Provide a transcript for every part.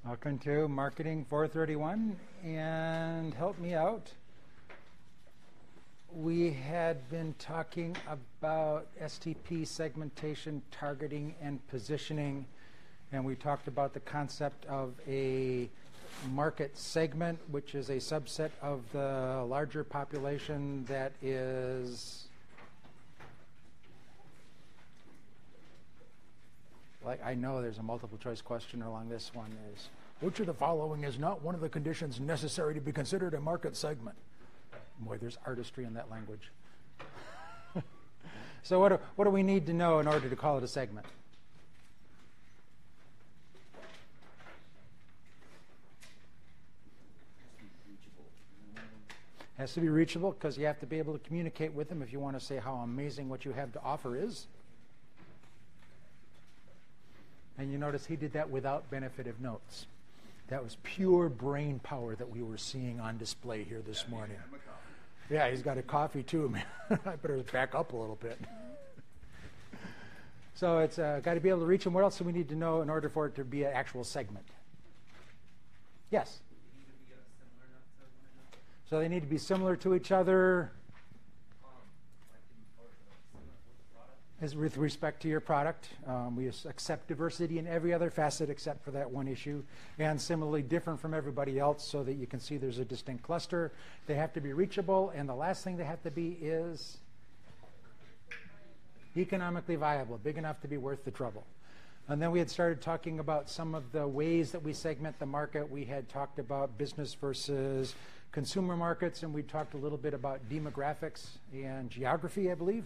Welcome to Marketing 431, and help me out. We had been talking about STP, segmentation, targeting, and positioning, and we talked about the concept of a market segment, which is a subset of the larger population that is like, I know there's a multiple choice question along this one is, which of the following is not one of the conditions necessary to be considered a market segment? Boy, there's artistry in that language. So what do we need to know in order to call it a segment? Has to be reachable because you have to be able to communicate with them if you want to say how amazing what you have to offer is. And you notice he did that without benefit of notes. That was pure brain power that we were seeing on display here this morning. Yeah, he's got a coffee too, man. I better back up a little bit. So it's got to be able to reach them. What else do we need to know in order for it to be an actual segment? Yes? So they need to be similar to each other. As with respect to your product, we accept diversity in every other facet except for that one issue, and similarly different from everybody else so that you can see there's a distinct cluster. They have to be reachable, and the last thing they have to be is economically viable, big enough to be worth the trouble. And then we had started talking about some of the ways that we segment the market. We had talked about business versus consumer markets, and we talked a little bit about demographics and geography, I believe.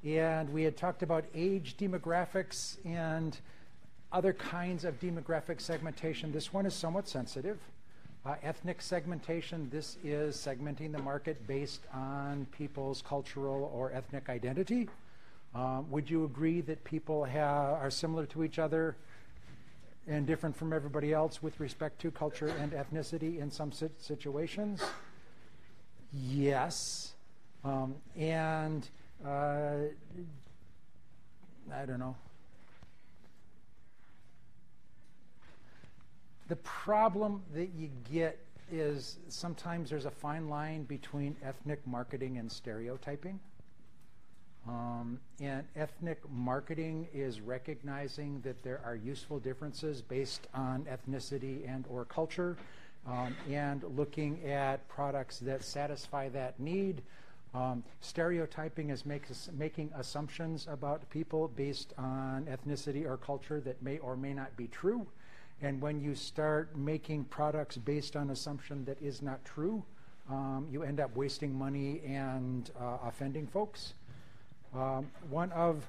And we had talked about age demographics and other kinds of demographic segmentation. This one is somewhat sensitive. Ethnic segmentation, this is segmenting the market based on people's cultural or ethnic identity. Would you agree that people are similar to each other and different from everybody else with respect to culture and ethnicity in some situations? Yes. I don't know. The problem that you get is sometimes there's a fine line between ethnic marketing and stereotyping. And ethnic marketing is recognizing that there are useful differences based on ethnicity and or culture, and looking at products that satisfy that need. Stereotyping is making assumptions about people based on ethnicity or culture that may or may not be true. And when you start making products based on assumption that is not true, you end up wasting money and offending folks. One of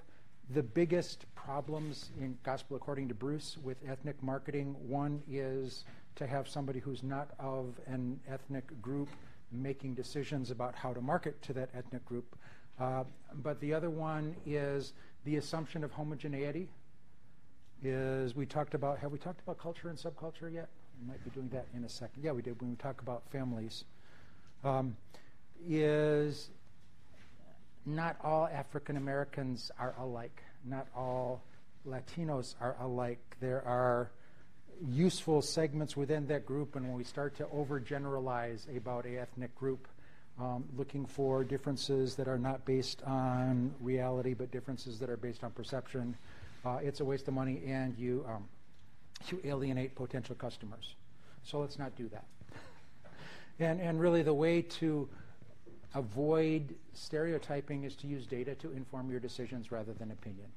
the biggest problems in Gospel According to Bruce with ethnic marketing, one is to have somebody who's not of an ethnic group making decisions about how to market to that ethnic group. But the other one is the assumption of homogeneity. Have we talked about culture and subculture yet? We might be doing that in a second. Yeah, we did when we talk about families. Is not all African Americans are alike. Not all Latinos are alike. There are useful segments within that group, and when we start to overgeneralize about an ethnic group, looking for differences that are not based on reality but differences that are based on perception, it's a waste of money, and you alienate potential customers. So let's not do that. And really the way to avoid stereotyping is to use data to inform your decisions rather than opinion.